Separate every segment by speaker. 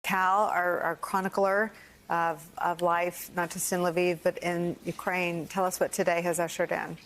Speaker 1: Cal, our chronicler of life, not just in Lviv, but in Ukraine. Tell us what today has ushered in.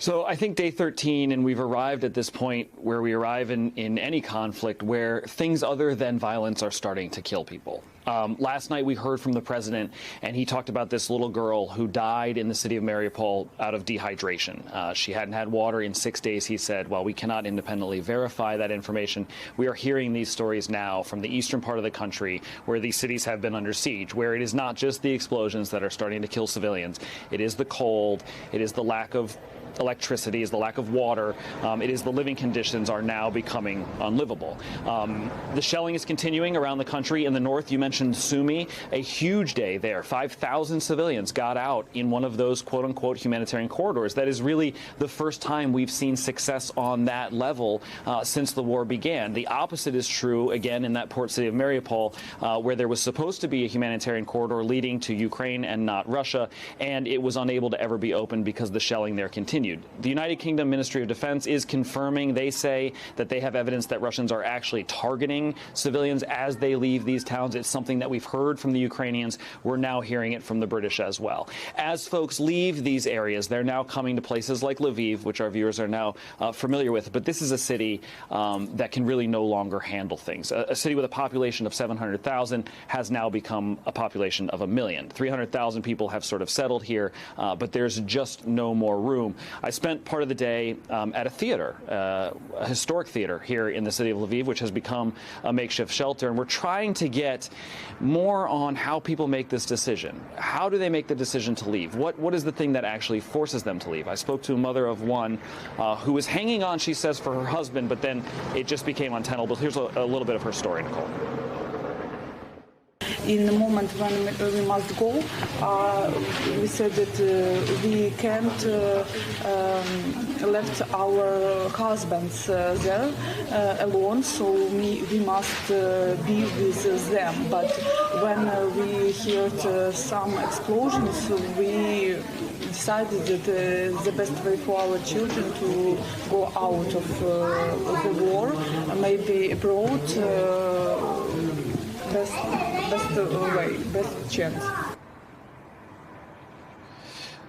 Speaker 2: So I think day 13, and we've arrived at this point where we arrive in any conflict where things other than violence are starting to kill people. Last night we heard from the president, and he talked about this little girl who died in the city of Mariupol out of dehydration. She hadn't had water in 6 days, he said. While we cannot independently verify that information, we are hearing these stories now from the eastern part of the country where these cities have been under siege, where it is not just the explosions that are starting to kill civilians. It is the cold. It is the lack of electricity, is the lack of water. It is the living conditions are now becoming unlivable. The shelling is continuing around the country. In the north, you mentioned Sumy, a huge day there. 5,000 civilians got out in one of those quote-unquote humanitarian corridors. That is really the first time we've seen success on that level since the war began. The opposite is true, again, in that port city of Mariupol, where there was supposed to be a humanitarian corridor leading to Ukraine and not Russia, and it was unable to ever be opened because the shelling there continued. The United Kingdom Ministry of Defense is confirming. They say that they have evidence that Russians are actually targeting civilians as they leave these towns. It's something that we've heard from the Ukrainians. We're now hearing it from the British as well. As folks leave these areas, they're now coming to places like Lviv, which our viewers are now familiar with. But this is a city that can really no longer handle things. A city with a population of 700,000 has now become a population of 1 million. 300,000 people have sort of settled here, but there's just no more room. I spent part of the day at a theater, a historic theater here in the city of Lviv, which has become a makeshift shelter. And we're trying to get more on how people make this decision. How do they make the decision to leave? What is the thing that actually forces them to leave? I spoke to a mother of one who was hanging on, she says, for her husband, but then it just became untenable. Here's a little bit of her story, Nicole.
Speaker 3: In the moment when we must go, we said that we can't left our husbands there alone, so we must be with them. But when we heard some explosions, we decided that the best way for our children to go out of the war, maybe abroad, best chance.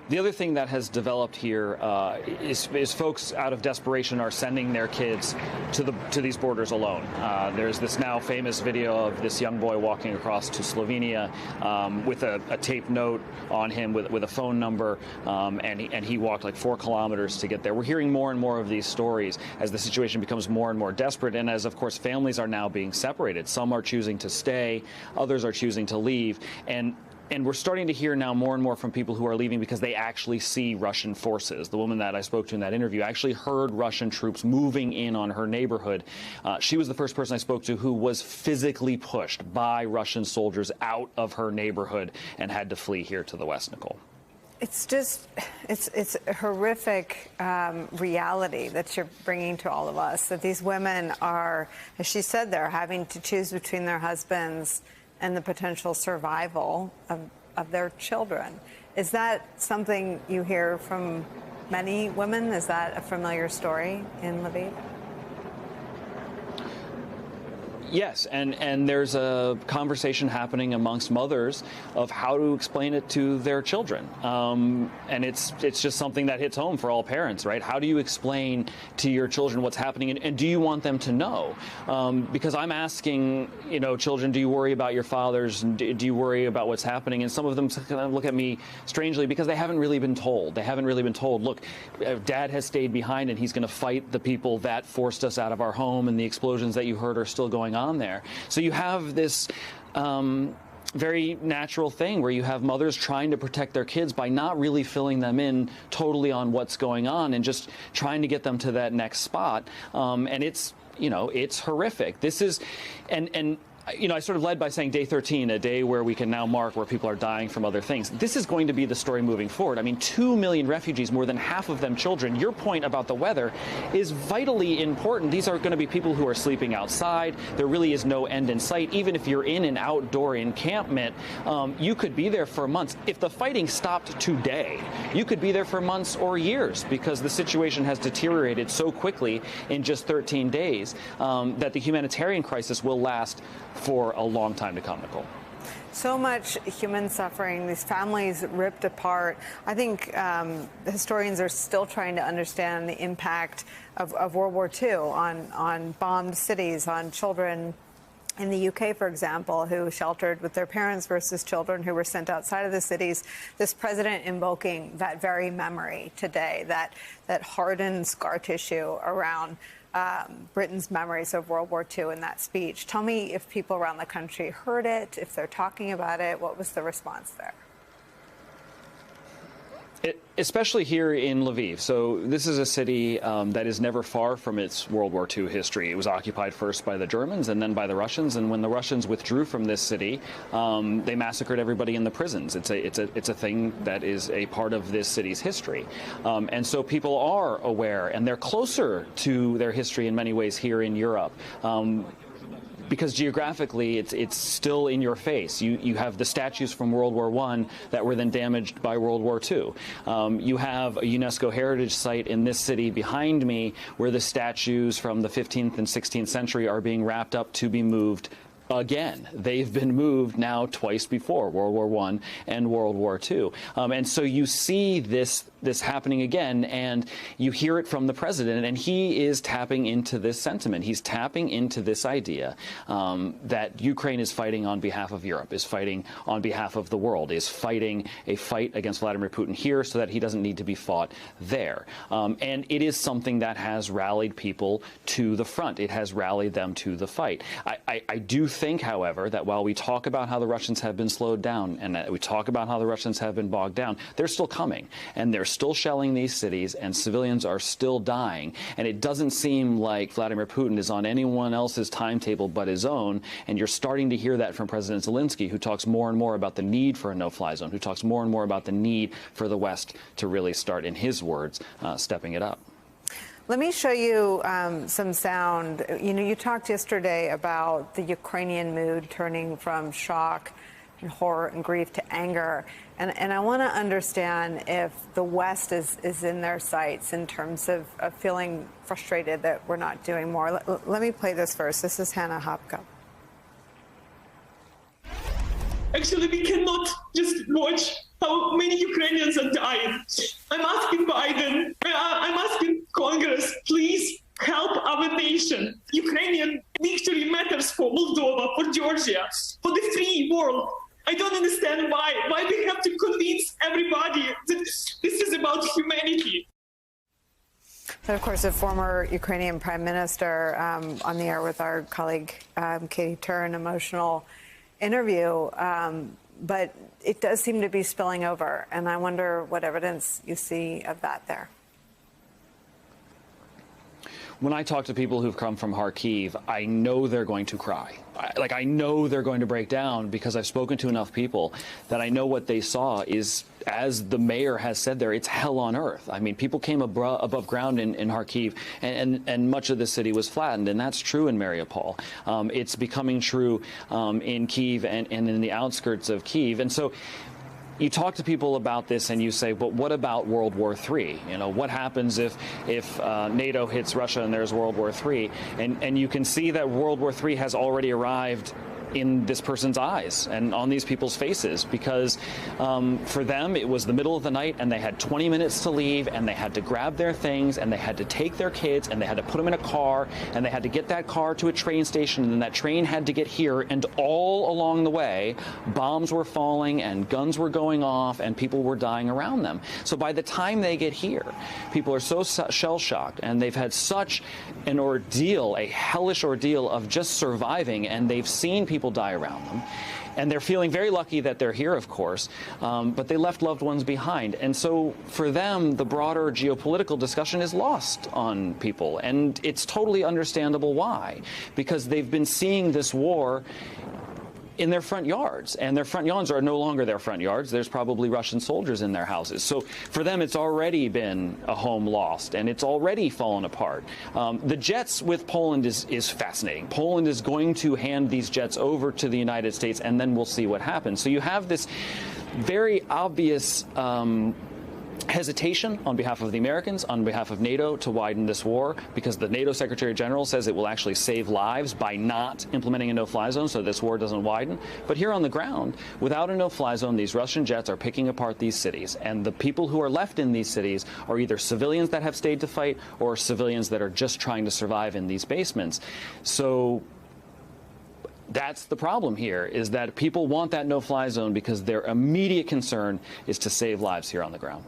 Speaker 2: The other thing that has developed here is folks out of desperation are sending their kids to these borders alone. There's this now famous video of this young boy walking across to Slovenia with a taped note on him with a phone number, and he walked like 4 kilometers to get there. We're hearing more and more of these stories as the situation becomes more and more desperate, and as, of course, families are now being separated. Some are choosing to stay, others are choosing to leave, and we're starting to hear now more and more from people who are leaving because they actually see Russian forces. The woman that I spoke to in that interview actually heard Russian troops moving in on her neighborhood. She was the first person I spoke to who was physically pushed by Russian soldiers out of her neighborhood and had to flee here to the West, Nicole.
Speaker 1: It's just, it's a horrific reality that you're bringing to all of us, that these women are, as she said, they're having to choose between their husbands and the potential survival of their children. Is that something you hear from many women? Is that a familiar story in Lviv?
Speaker 2: Yes, and there's a conversation happening amongst mothers of how to explain it to their children. And it's just something that hits home for all parents, right? How do you explain to your children what's happening, and do you want them to know? Because I'm asking, children, do you worry about your fathers? Do you worry about what's happening? And some of them kind of look at me strangely because they haven't really been told. They haven't really been told, look, Dad has stayed behind and he's going to fight the people that forced us out of our home, and the explosions that you heard are still going on there. So you have this very natural thing where you have mothers trying to protect their kids by not really filling them in totally on what's going on and just trying to get them to that next spot. And it's, it's horrific. This is, and I sort of led by saying day 13, a day where we can now mark where people are dying from other things. This is going to be the story moving forward. I mean, 2 million refugees, more than half of them children. Your point about the weather is vitally important. These are going to be people who are sleeping outside. There really is no end in sight. Even if you're in an outdoor encampment, you could be there for months. If the fighting stopped today, you could be there for months or years because the situation has deteriorated so quickly in just 13 days that the humanitarian crisis will last for a long time to come, Nicole.
Speaker 1: So much human suffering, these families ripped apart. I think historians are still trying to understand the impact of World War II on bombed cities, on children in the UK, for example, who sheltered with their parents versus children who were sent outside of the cities. This president invoking that very memory today, that hardened scar tissue around Britain's memories of World War II in that speech. Tell me if people around the country heard it, if they're talking about it. What was the response there?
Speaker 2: Especially here in Lviv. So this is a city that is never far from its World War II history. It was occupied first by the Germans and then by the Russians. And when the Russians withdrew from this city, they massacred everybody in the prisons. It's a thing that is a part of this city's history. And so people are aware, and they're closer to their history in many ways here in Europe. Because geographically, it's still in your face. You have the statues from World War I that were then damaged by World War II. You have a UNESCO heritage site in this city behind me where the statues from the 15th and 16th century are being wrapped up to be moved again. They've been moved now twice before, World War I and World War II. And so you see this happening again, and you hear it from the president, and he is tapping into this sentiment. He's tapping into this idea that Ukraine is fighting on behalf of Europe, is fighting on behalf of the world, is fighting a fight against Vladimir Putin here so that he doesn't need to be fought there. And it is something that has rallied people to the front. It has rallied them to the fight. I do think, however, that while we talk about how the Russians have been slowed down and that we talk about how the Russians have been bogged down, they're still coming, and they're still shelling these cities, and civilians are still dying. And it doesn't seem like Vladimir Putin is on anyone else's timetable but his own, and you're starting to hear that from President Zelensky, who talks more and more about the need for a no-fly zone, who talks more and more about the need for the West to really start, in his words, stepping it up.
Speaker 1: Let me show you some sound. You talked yesterday about the Ukrainian mood turning from shock and horror and grief to anger. And I want to understand if the West is in their sights in terms of feeling frustrated that we're not doing more. Let me play this first. This is Hannah Hopka.
Speaker 4: Actually, we cannot just watch how many Ukrainians are dying. I'm asking Biden, I'm asking Congress, please help our nation. Ukrainian victory matters for Moldova, for Georgia, for the free world. I don't understand why we have to convince everybody that this is about humanity.
Speaker 1: And of course, a former Ukrainian prime minister on the air with our colleague Katie Tur, an emotional interview, but it does seem to be spilling over, and I wonder what evidence you see of that there.
Speaker 2: When I talk to people who've come from Kharkiv, I know they're going to cry. I know they're going to break down because I've spoken to enough people that I know what they saw is, as the mayor has said there, it's hell on earth. I mean, people came above ground in Kharkiv, and much of the city was flattened, and that's true in Mariupol. It's becoming true in Kyiv and in the outskirts of Kyiv. And so you talk to people about this and you say, but what about World War III? What happens if NATO hits Russia and there's World War III? And you can see that World War III has already arrived in this person's eyes and on these people's faces, because for them it was the middle of the night and they had 20 minutes to leave, and they had to grab their things and they had to take their kids and they had to put them in a car and they had to get that car to a train station, and then that train had to get here, and all along the way bombs were falling and guns were going off and people were dying around them. So by the time they get here, people are so shell-shocked and they've had such an ordeal, a hellish ordeal of just surviving, and they've seen people people die around them. And they're feeling very lucky that they're here, of course, but they left loved ones behind. And so for them, the broader geopolitical discussion is lost on people. And it's totally understandable why, because they've been seeing this war in their front yards, and their front yards are no longer their front yards. There's probably Russian soldiers in their houses. So for them, it's already been a home lost, and it's already fallen apart. The jets with Poland is fascinating. Poland is going to hand these jets over to the United States, and then we'll see what happens. So you have this very obvious hesitation on behalf of the Americans, on behalf of NATO, to widen this war, because the NATO Secretary General says it will actually save lives by not implementing a no-fly zone so this war doesn't widen. But here on the ground, without a no-fly zone, these Russian jets are picking apart these cities, and the people who are left in these cities are either civilians that have stayed to fight or civilians that are just trying to survive in these basements. So that's the problem here, is that people want that no-fly zone because their immediate concern is to save lives here on the ground.